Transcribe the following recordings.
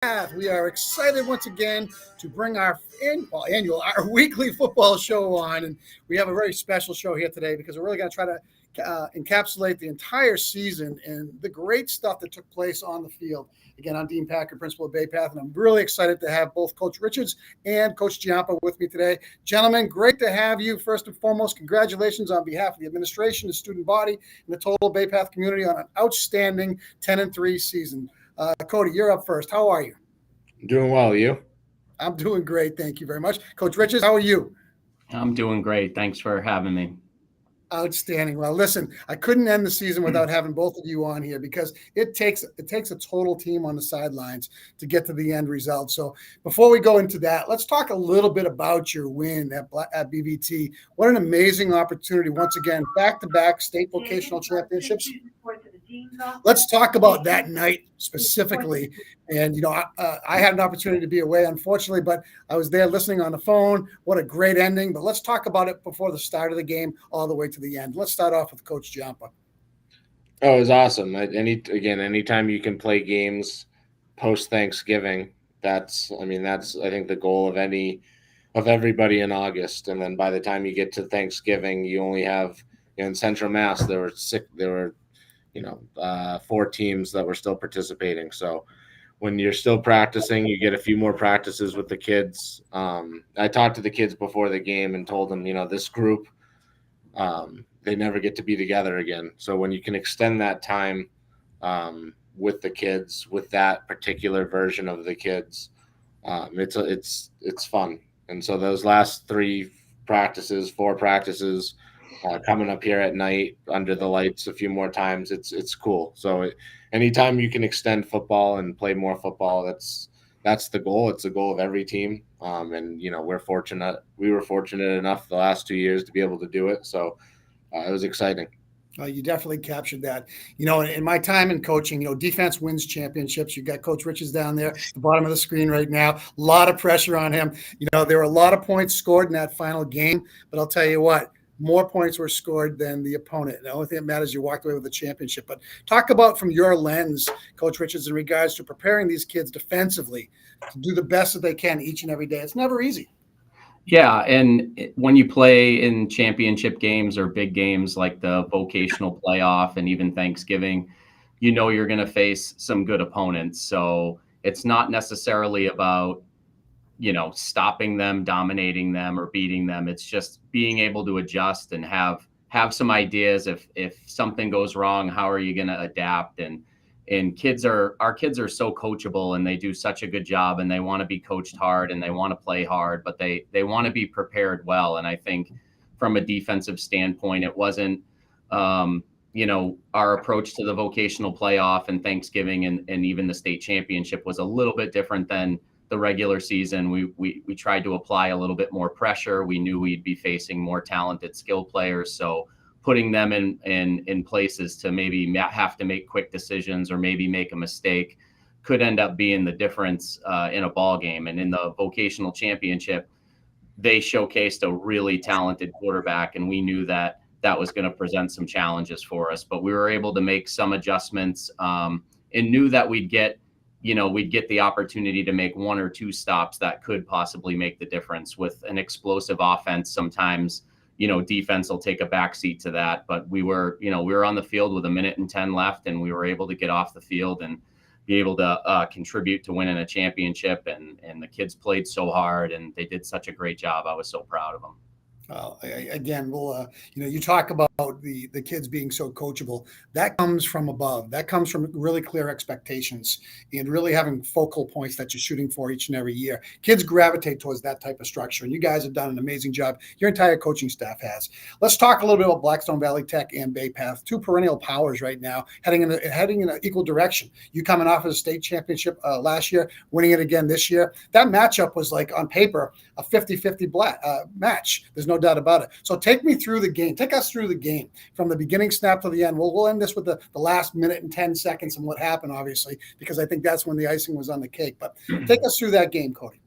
We are excited once again to bring our weekly football show on, and we have a very special show here today because we're really going to try to encapsulate the entire season and the great stuff that took place on the field. Again, I'm Dean Packard, principal of Bay Path, and I'm really excited to have both Coach Richards and Coach Giampa with me today. Gentlemen, great to have you. First and foremost, congratulations on behalf of the administration, the student body, and the total Bay Path community on an outstanding 10-3 season. Cody, you're up first. How are you? Doing well, you? I'm doing great. Thank you very much. Coach Richards, how are you? I'm doing great. Thanks for having me. Outstanding. Well, listen, I couldn't end the season without having both of you on here because it takes a total team on the sidelines to get to the end result. So before we go into that, let's talk a little bit about your win at BVT. What an amazing opportunity. Once again, back-to-back state vocational championships. Let's talk about that night specifically. And, I had an opportunity to be away, unfortunately, but I was there listening on the phone. What a great ending. But let's talk about it before the start of the game all the way to the end. Let's start off with Coach Giampa. Oh, it was awesome. Anytime you can play games post-Thanksgiving, that's I think the goal of everybody in August. And then by the time you get to Thanksgiving, you only have, in Central Mass, there were 4 teams that were still participating. So when you're still practicing, you get a few more practices with the kids. I talked to the kids before the game and told them, this group, they never get to be together again. So when you can extend that time with the kids, with that particular version of the kids, it's fun. And so those last 4 practices, coming up here at night under the lights a few more times, it's cool. So anytime you can extend football and play more football, that's the goal. It's the goal of every team. And we were fortunate enough the last 2 years to be able to do it. So it was exciting. You definitely captured that. In my time in coaching, defense wins championships. You got Coach Richards down there at the bottom of the screen right now. A lot of pressure on him. There were a lot of points scored in that final game, but I'll tell you what, more points were scored than the opponent. The only thing that matters, you walked away with the championship. But talk about from your lens, Coach Richards, in regards to preparing these kids defensively to do the best that they can each and every day. It's never easy. Yeah, and when you play in championship games or big games like the vocational playoff and even Thanksgiving, you're going to face some good opponents. So it's not necessarily about stopping them, dominating them, or beating them. It's just being able to adjust and have some ideas. If something goes wrong, how are you going to adapt? And our kids are so coachable, and they do such a good job, and they want to be coached hard, and they want to play hard, but they want to be prepared well. And I think from a defensive standpoint, it wasn't, our approach to the vocational playoff and Thanksgiving and even the state championship was a little bit different than the regular season. We tried to apply a little bit more pressure. We knew we'd be facing more talented skill players. So putting them in places to maybe have to make quick decisions or maybe make a mistake could end up being the difference in a ball game. And in the vocational championship, they showcased a really talented quarterback, and we knew that was going to present some challenges for us. But we were able to make some adjustments and knew that we'd get the opportunity to make 1 or 2 stops that could possibly make the difference. With an explosive offense, sometimes, defense will take a backseat to that. But we were on the field with 1:10 left, and we were able to get off the field and be able to contribute to winning a championship. And the kids played so hard, and they did such a great job. I was so proud of them. Again, you talk about the kids being so coachable. That comes from above. That comes from really clear expectations and really having focal points that you're shooting for each and every year. Kids gravitate towards that type of structure, and you guys have done an amazing job. Your entire coaching staff has. Let's talk a little bit about Blackstone Valley Tech and Bay Path, 2 perennial powers right now, heading in an equal direction. You coming off of a state championship last year, winning it again this year. That matchup was like on paper a 50-50 match. There's no doubt about it. So take me through the game. Take us through the game from the beginning snap to the end. We'll end this with the last 1:10 and what happened, obviously, because I think that's when the icing was on the cake. But take us through that game, Cody.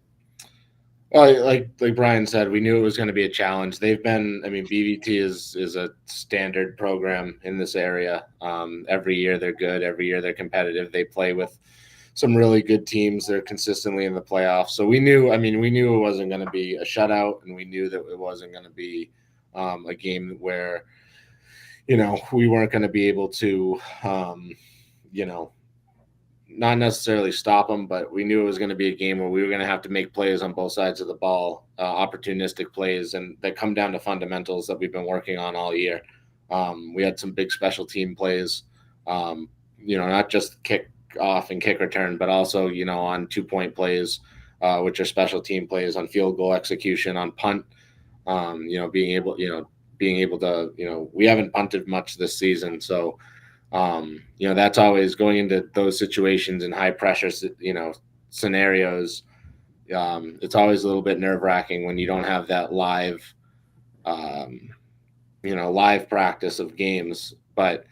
Well, like Brian said, we knew it was going to be a challenge. BVT is a standard program in this area. Every year they're good. Every year they're competitive. They play with some really good teams. They're consistently in the playoffs. So we knew it wasn't going to be a shutout, and we knew that it wasn't going to be a game where, we weren't going to be able to, not necessarily stop them, but we knew it was going to be a game where we were going to have to make plays on both sides of the ball, opportunistic plays, and that come down to fundamentals that we've been working on all year. We had some big special team plays, not just kick off and kick return, but also, on 2-point plays, which are special team plays, on field goal execution, on punt, being able to, we haven't punted much this season. So, that's always going into those situations in high pressure, scenarios. It's always a little bit nerve wracking when you don't have that live practice of games. But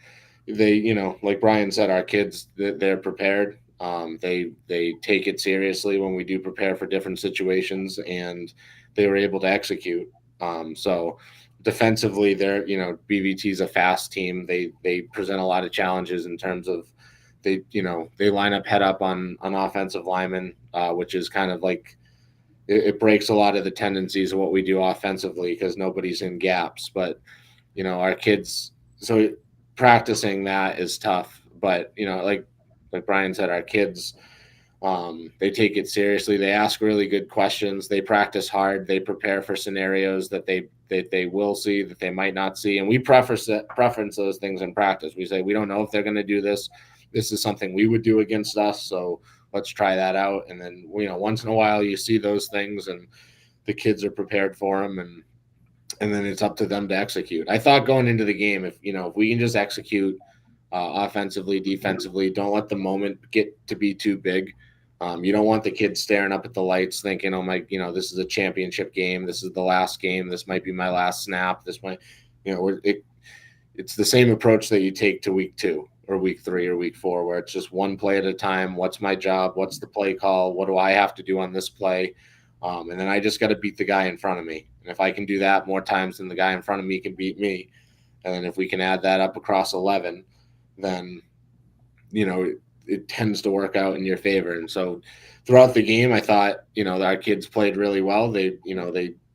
they, like Brian said, our kids, they're prepared. They take it seriously when we do prepare for different situations, and they were able to execute. So defensively, BVT is a fast team. They present a lot of challenges in terms of they line up head up on offensive linemen, which is kind of like it breaks a lot of the tendencies of what we do offensively because nobody's in gaps. But our kids, so practicing that is tough. But like Brian said, our kids, they take it seriously. They ask really good questions. They practice hard. They prepare for scenarios that they will see, that they might not see. And we preference those things in practice. We say, we don't know if they're going to do this. This is something we would do against us. So let's try that out. And then, once in a while you see those things and the kids are prepared for them. And then it's up to them to execute. I thought going into the game, if we can just execute offensively, defensively, don't let the moment get to be too big. You don't want the kids staring up at the lights thinking, oh my, this is a championship game. This is the last game. This might be my last snap. This might, it's the same approach that you take to week 2 or week 3 or week 4, where it's just one play at a time. What's my job? What's the play call? What do I have to do on this play? And then I just got to beat the guy in front of me. And if I can do that more times than the guy in front of me can beat me, and then if we can add that up across 11, then, it tends to work out in your favor. And so throughout the game, I thought, our kids played really well. They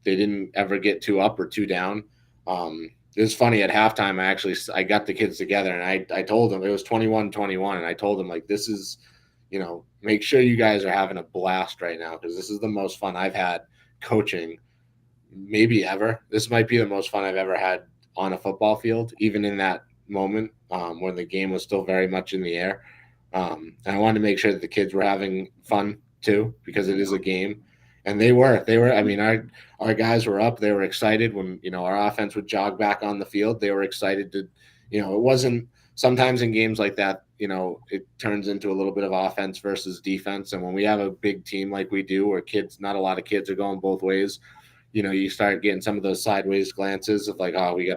didn't ever get too up or too down. It was funny at halftime. I got the kids together and I told them it was 21-21. And I told them, like, this is, make sure you guys are having a blast right now, because this is the most fun I've had coaching maybe ever. This might be the most fun I've ever had on a football field, even in that moment when the game was still very much in the air. And I wanted to make sure that the kids were having fun too, because it is a game. And they were, I mean, our guys were up. They were excited when, our offense would jog back on the field. They were excited to, it wasn't sometimes in games like that, it turns into a little bit of offense versus defense. And when we have a big team like we do, where not a lot of kids are going both ways, you start getting some of those sideways glances of like, oh, we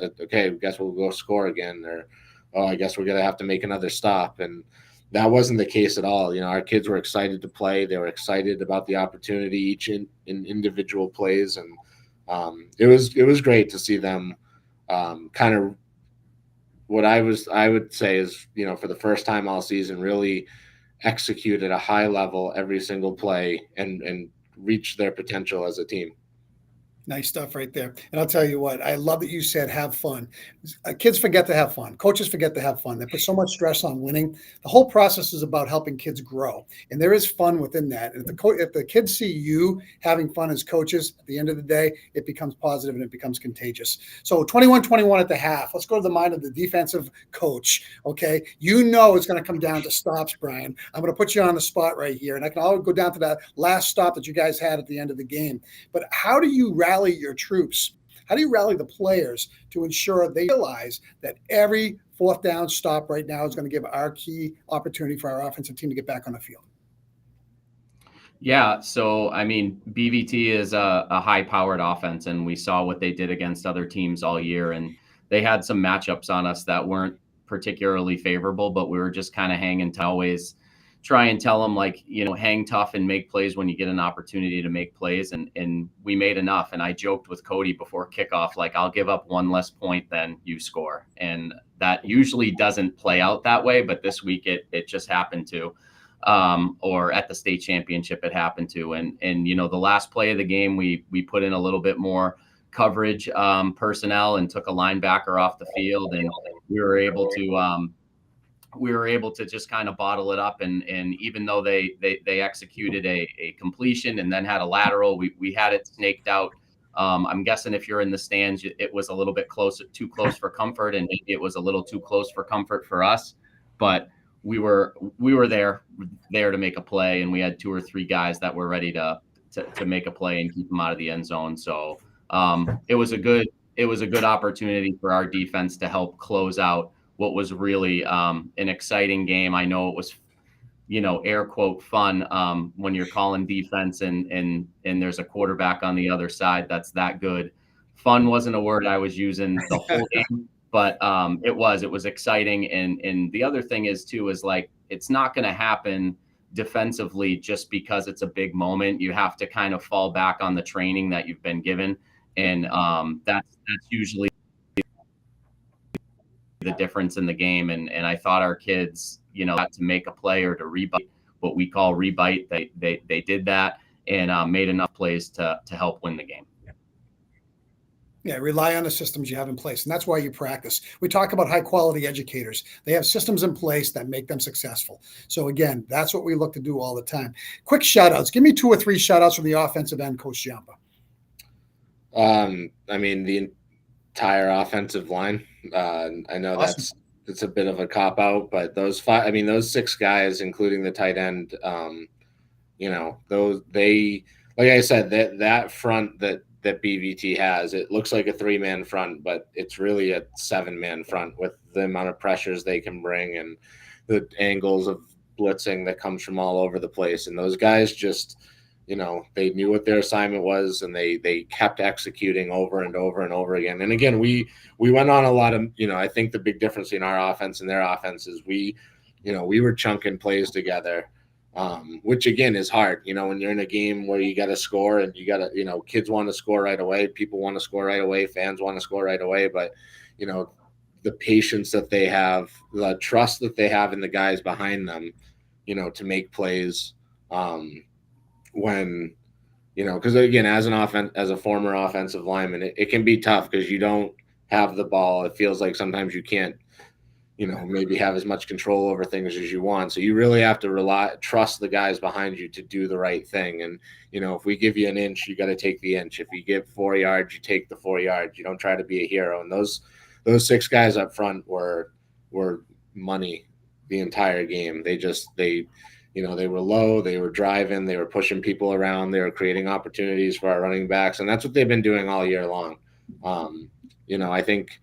guess we'll go score again. Or, oh, I guess we're going to have to make another stop. And that wasn't the case at all. Our kids were excited to play. They were excited about the opportunity, each in individual plays. And it was great to see them kind of what I would say is, for the first time all season, really execute at a high level every single play and reach their potential as a team. Nice stuff right there. And I'll tell you what, I love that you said have fun. Kids forget to have fun. Coaches forget to have fun. They put so much stress on winning. The whole process is about helping kids grow. And there is fun within that. And if the kids see you having fun as coaches, at the end of the day, it becomes positive and it becomes contagious. So 21-21 at the half. Let's go to the mind of the defensive coach. Okay. It's going to come down to stops, Brian. I'm going to put you on the spot right here. And I can always go down to that last stop that you guys had at the end of the game. But how do you rally your troops? How do you rally the players to ensure they realize that every fourth down stop right now is going to give our key opportunity for our offensive team to get back on the field? Yeah. So, I mean, BVT is a high-powered offense, and we saw what they did against other teams all year. And they had some matchups on us that weren't particularly favorable, but we were just kind of hanging to always try and tell them, like, hang tough and make plays when you get an opportunity to make plays. And we made enough. And I joked with Cody before kickoff, like, I'll give up one less point than you score. And that usually doesn't play out that way, but this week it just happened to. or at the state championship it happened to. And the last play of the game, we put in a little bit more coverage personnel and took a linebacker off the field, and we were able to just kind of bottle it up. And even though they executed a completion and then had a lateral, we had it snaked out. I'm guessing if you're in the stands, it was a little bit too close for comfort, and it was a little too close for comfort for us. But we were there to make a play, and we had 2 or 3 guys that were ready to make a play and keep them out of the end zone. So it was a good opportunity for our defense to help close out what was really an exciting game. I know it was, air quote fun when you're calling defense and there's a quarterback on the other side that's that good. Fun wasn't a word I was using the whole game, but it was exciting. And the other thing is too, is like, it's not going to happen defensively just because it's a big moment. You have to kind of fall back on the training that you've been given. And that's usually the difference in the game. And I thought our kids, to make a play or to rebite, what we call rebite, they did that and made enough plays to help win the game. Yeah, rely on the systems you have in place. And that's why you practice. We talk about high quality educators. They have systems in place that make them successful. So again, that's what we look to do all the time. Quick shout outs. Give me 2 or 3 shout outs from the offensive end, Coach Giampa. I mean, the entire offensive line. I know Awesome. it's a bit of a cop out, but those 6 guys, including the tight end, like I said, that front that BVT has, it looks like a 3-man front, but it's really a 7-man front with the amount of pressures they can bring and the angles of blitzing that comes from all over the place. And those guys just, they knew what their assignment was, and they kept executing over and over and over again. And again, we went on a lot of, I think the big difference in our offense and their offense is we were chunking plays together, which again is hard, when you're in a game where you got to score and you got to, kids want to score right away. People want to score right away. Fans want to score right away. But, the patience that they have, the trust that they have in the guys behind them, to make plays, when, because again, as a former offensive lineman, it can be tough because you don't have the ball. It feels like sometimes you can't, maybe have as much control over things as you want. So you really have to trust the guys behind you to do the right thing. And, if we give you an inch, you got to take the inch. If you give 4 yards, you take the 4 yards. You don't try to be a hero. And those 6 guys up front were money the entire game. They were low, they were driving, they were pushing people around, they were creating opportunities for our running backs, and that's what they've been doing all year long. I think,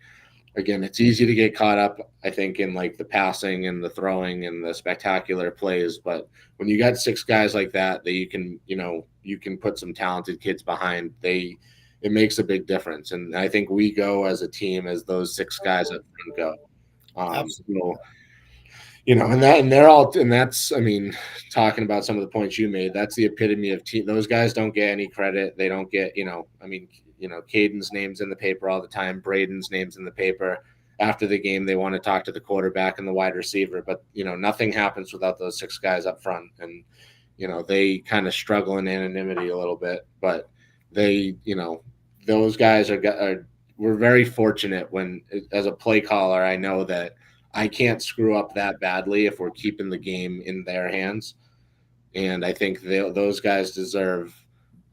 again, it's easy to get caught up, I think, in like the passing and the throwing and the spectacular plays, but when you got 6 guys like that you can put some talented kids behind, it makes a big difference. And I think we go as a team as those 6 guys up front go. That's, I mean, talking about some of the points you made, that's the epitome of team. Those guys don't get any credit. They don't get, Caden's name's in the paper all the time. Braden's name's in the paper. After the game, they want to talk to the quarterback and the wide receiver, but, nothing happens without those 6 guys up front. And, they kind of struggle in anonymity a little bit, but they, those guys we're very fortunate when, as a play caller, I know that I can't screw up that badly if we're keeping the game in their hands. And I think those guys deserve,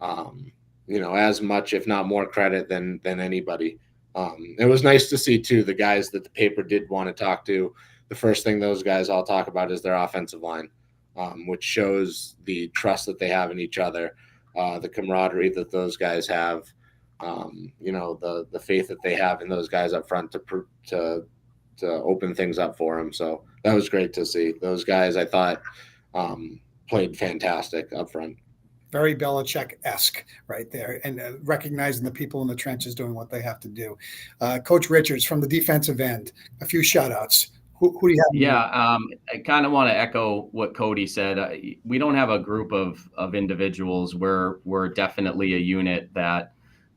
as much, if not more credit than anybody. It was nice to see too, the guys that the paper did want to talk to. The first thing those guys all talk about is their offensive line, which shows the trust that they have in each other, the camaraderie that those guys have, the faith that they have in those guys up front to open things up for them. So that was great to see. Those guys, I thought, played fantastic up front. Very Belichick-esque right there, and recognizing the people in the trenches doing what they have to do. Coach Richards, from the defensive end, a few shout-outs. Who do you have? Yeah, I kind of want to echo what Cody said. We don't have a group of individuals. We're definitely a unit that,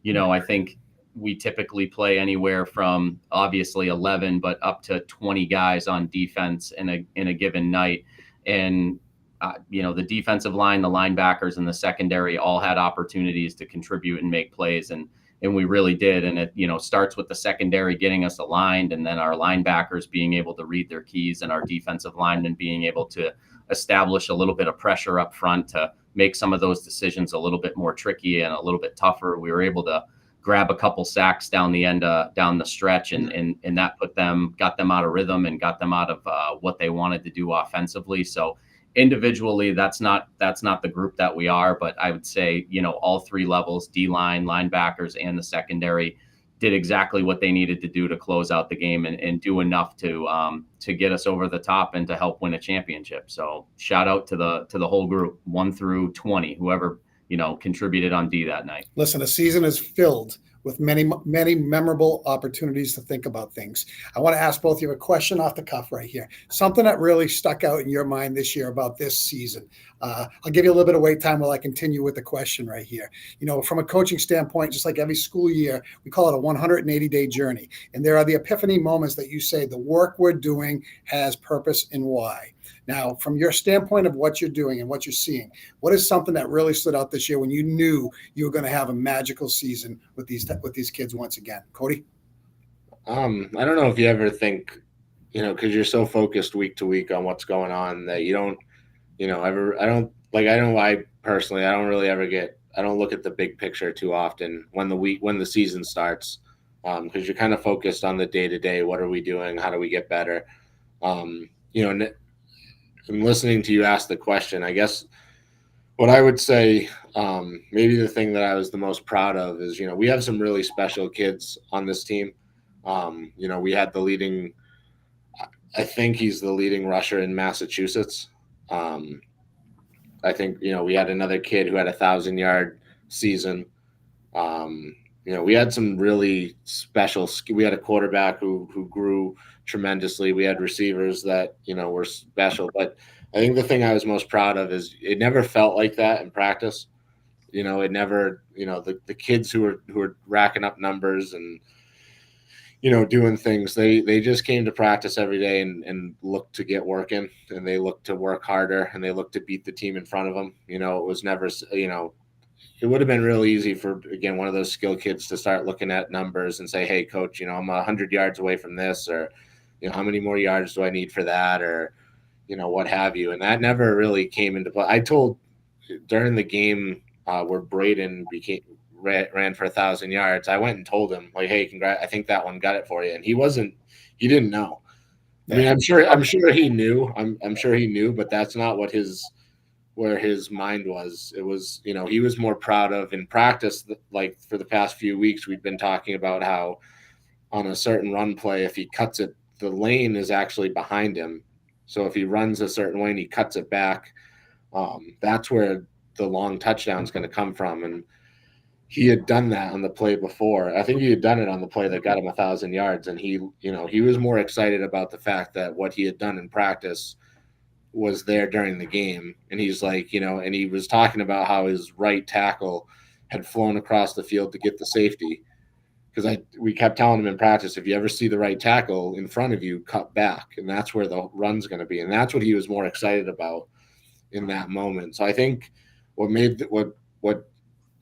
I think we typically play anywhere from obviously 11, but up to 20 guys on defense in a given night. And the defensive line, the linebackers, and the secondary all had opportunities to contribute and make plays, and we really did. And it starts with the secondary getting us aligned, and then our linebackers being able to read their keys, and our defensive linemen being able to establish a little bit of pressure up front to make some of those decisions a little bit more tricky and a little bit tougher. We were able to grab a couple sacks down the end, down the stretch, and that got them out of rhythm and got them out of what they wanted to do offensively. So individually, that's not the group that we are, but I would say, all three levels, D-line, linebackers, and the secondary, did exactly what they needed to do to close out the game and do enough to get us over the top and to help win a championship. So shout out to the whole group, 1 through 20, whoever contributed on D that night. Listen, a season is filled with many, many memorable opportunities to think about things. I want to ask both of you a question off the cuff right here. Something that really stuck out in your mind this year about this season. I'll give you a little bit of wait time while I continue with the question right here. From a coaching standpoint, just like every school year, we call it a 180-day journey. And there are the epiphany moments that you say the work we're doing has purpose and why. Now, from your standpoint of what you're doing and what you're seeing, what is something that really stood out this year when you knew you were going to have a magical season with these kids once again? Cody? I don't know if you ever think, because you're so focused week to week on what's going on that you don't, I personally don't really ever I don't look at the big picture too often when the season starts, because you're kind of focused on the day to day. What are we doing? How do we get better? And listening to you ask the question, I guess what I would say, maybe the thing that I was the most proud of is, we have some really special kids on this team. We had I think he's the leading rusher in Massachusetts. I think, we had another kid who had 1,000-yard season. We had some really special. We had a quarterback who grew tremendously. We had receivers that were special. But I think the thing I was most proud of is it never felt like that in practice. It never. The kids who were racking up numbers and doing things. They just came to practice every day and looked to get working, and they looked to work harder, and they looked to beat the team in front of them. It was never. It would have been real easy for, again, one of those skill kids to start looking at numbers and say, hey, coach, I'm 100 yards away from this, or, how many more yards do I need for that, or, what have you. And that never really came into play. I told during the game where Braden ran for 1,000 yards, I went and told him, like, hey, congrats, I think that one got it for you. And he didn't know. I mean, I'm sure he knew. I'm sure he knew, but that's not where his mind was. It was, he was more proud of in practice, like for the past few weeks, we've been talking about how on a certain run play, if he cuts it, the lane is actually behind him. So if he runs a certain way and he cuts it back, that's where the long touchdown is going to come from. And he had done that on the play before. I think he had done it on the play that got him 1,000 yards. And he was more excited about the fact that what he had done in practice was there during the game. And he's like, and he was talking about how his right tackle had flown across the field to get the safety. Because we kept telling him in practice, if you ever see the right tackle in front of you, cut back. And that's where the run's going to be. And that's what he was more excited about in that moment. So I think what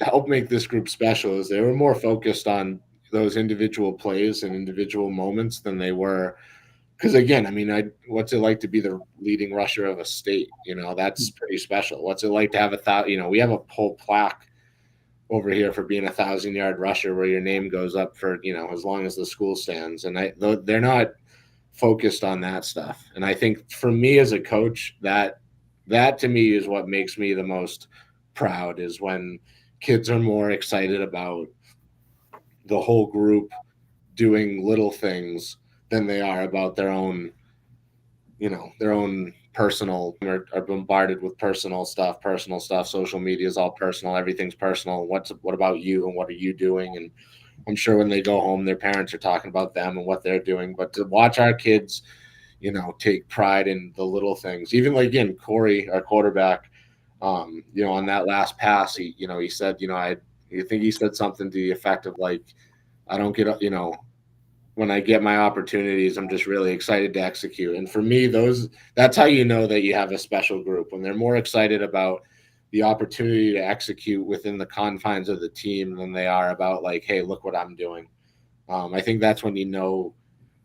helped make this group special is they were more focused on those individual plays and individual moments than they were. Because again, I mean, what's it like to be the leading rusher of a state? That's pretty special. What's it like to have we have a whole plaque over here for being 1,000-yard rusher where your name goes up for, as long as the school stands. And they're not focused on that stuff. And I think for me as a coach, that to me is what makes me the most proud, is when kids are more excited about the whole group doing little things than they are about their own personal, are bombarded with personal stuff. Social media is all personal. Everything's personal. What about you and what are you doing? And I'm sure when they go home, their parents are talking about them and what they're doing. But to watch our kids, take pride in the little things, even like, again, Corey, our quarterback, on that last pass, he said, I think he said something to the effect of like, I don't get, when I get my opportunities, I'm just really excited to execute. And for me, that's how you know that you have a special group, when they're more excited about the opportunity to execute within the confines of the team than they are about like, hey, look what I'm doing. I think that's when you know.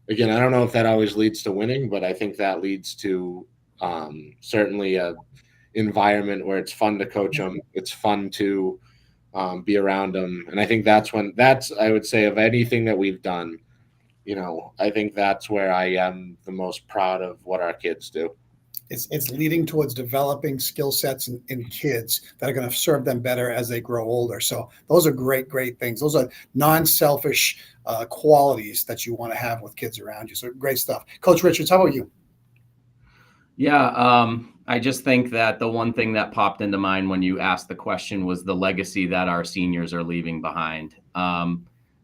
Again, I don't know if that always leads to winning, but I think that leads to certainly a environment where it's fun to coach them. It's fun to be around them. And I think I would say, of anything that we've done, I think that's where I am the most proud of what our kids do. It's leading towards developing skill sets in kids that are going to serve them better as they grow older. So those are great things. Those are non-selfish qualities that you want to have with kids around you. So great stuff. Coach Richards, how about you? Yeah, I just think that the one thing that popped into mind when you asked the question was the legacy that our seniors are leaving behind.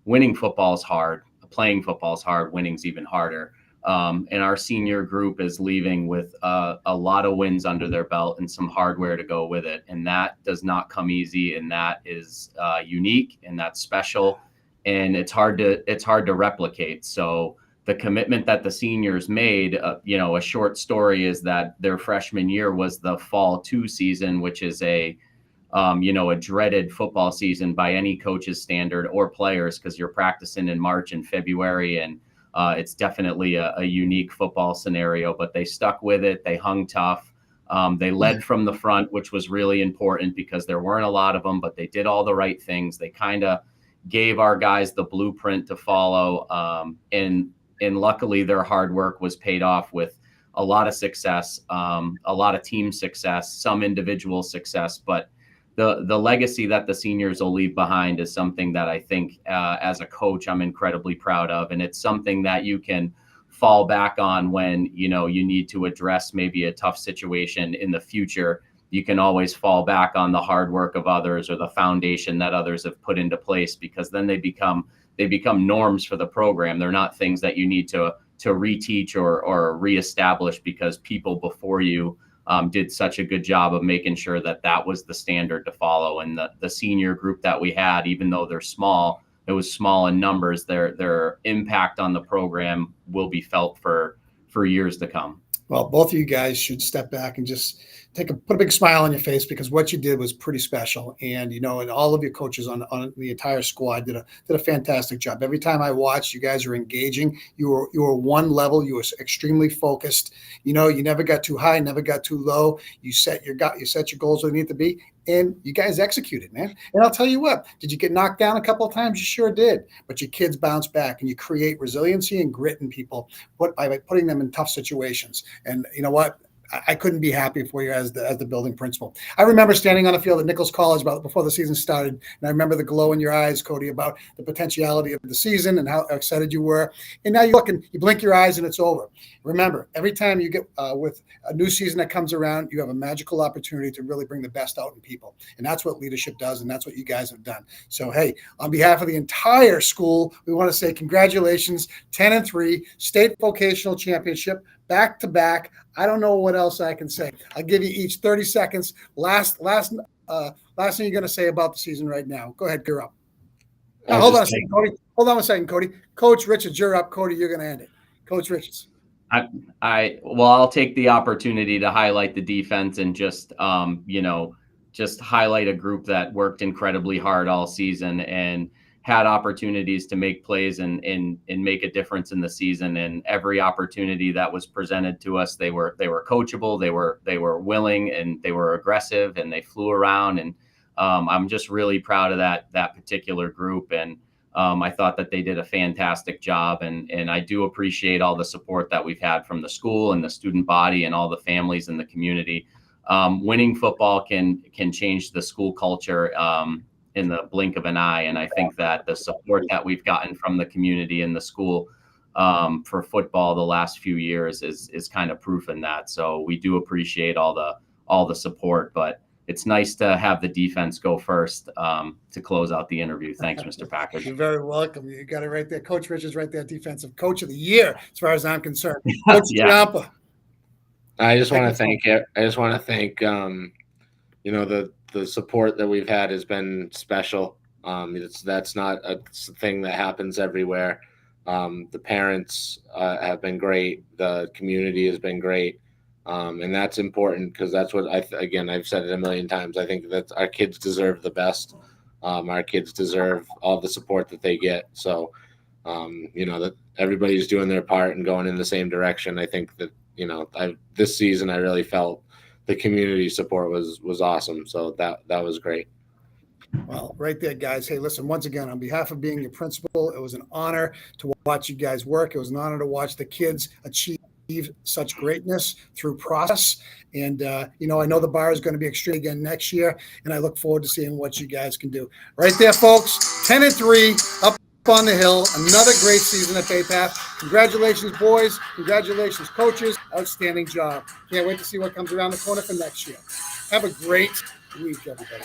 Winning football is hard. Playing football is hard. Winning's even harder. And our senior group is leaving with a lot of wins under their belt and some hardware to go with it. And that does not come easy. And that is unique, and that's special. And it's hard to replicate. So the commitment that the seniors made, a short story is that their freshman year was the fall 2 season, which is a dreaded football season by any coach's standard or players, because you're practicing in March and February, and it's definitely a unique football scenario. But they stuck with it. They hung tough. They led from the front, which was really important because there weren't a lot of them, but they did all the right things. They kind of gave our guys the blueprint to follow. And luckily their hard work was paid off with a lot of success, a lot of team success, some individual success. But the legacy that the seniors will leave behind is something that I think as a coach, I'm incredibly proud of. And it's something that you can fall back on when, you need to address maybe a tough situation in the future. You can always fall back on the hard work of others or the foundation that others have put into place, because then they become norms for the program. They're not things that you need to reteach or reestablish, because people before you did such a good job of making sure that was the standard to follow. And the senior group that we had, even though they're small, it was small in numbers, their impact on the program will be felt for years to come. Well, both of you guys should step back and just put a big smile on your face, because what you did was pretty special. And, and all of your coaches on the entire squad did a fantastic job. Every time I watched, you guys were engaging. You were one level. You were extremely focused. You never got too high, never got too low. You set your goals where they need to be, and you guys executed, man. And I'll tell you what, did you get knocked down a couple of times? You sure did. But your kids bounce back, and you create resiliency and grit in people by putting them in tough situations. And you know what? I couldn't be happy for you as the building principal. I remember standing on the field at Nichols College before the season started, and I remember the glow in your eyes, Cody, about the potentiality of the season and how excited you were. And now you look and you blink your eyes and it's over. Remember, every time you get with a new season that comes around, you have a magical opportunity to really bring the best out in people. And that's what leadership does, and that's what you guys have done. So, hey, on behalf of the entire school, we want to say congratulations, 10-3, state vocational championship, back to back. I don't know what else I can say. I'll give you each 30 seconds. Last thing you're going to say about the season right now. Go ahead, you're up. Hold on a second, Cody. Hold on a second, Cody. Coach Richards, you're up. Cody, you're going to end it. Coach Richards. I'll take the opportunity to highlight the defense and just highlight a group that worked incredibly hard all season and had opportunities to make plays and make a difference in the season. And every opportunity that was presented to us, they were coachable, they were willing, and they were aggressive, and they flew around. And I'm just really proud of that particular group. And I thought that they did a fantastic job. And I do appreciate all the support that we've had from the school and the student body and all the families in the community. Winning football can change the school culture in the blink of an eye. And I think that the support that we've gotten from the community and the school for football the last few years is kind of proof in that. So we do appreciate all the support, but it's nice to have the defense go first to close out the interview. Thanks, Mr. Packard. You're very welcome. You got it right there. Coach Richards right there, Defensive Coach of the Year, as far as I'm concerned. Coach Giampa. I just want to thank the support that we've had has been special. That's not a thing that happens everywhere. The parents have been great. The community has been great. And that's important because that's what again, I've said it a million times. I think that our kids deserve the best. Our kids deserve all the support that they get. So, that everybody's doing their part and going in the same direction. I think that, this season I really felt the community support was awesome. So that was great. Well, right there, guys. Hey, listen, once again, on behalf of being your principal, it was an honor to watch you guys work. It was an honor to watch the kids achieve such greatness through process. And, I know the bar is going to be extreme again next year, and I look forward to seeing what you guys can do. Right there, folks, 10-3, up on the hill. Another great season at Bay Path. Congratulations, boys. Congratulations, coaches. Outstanding job. Can't wait to see what comes around the corner for next year. Have a great week, everybody.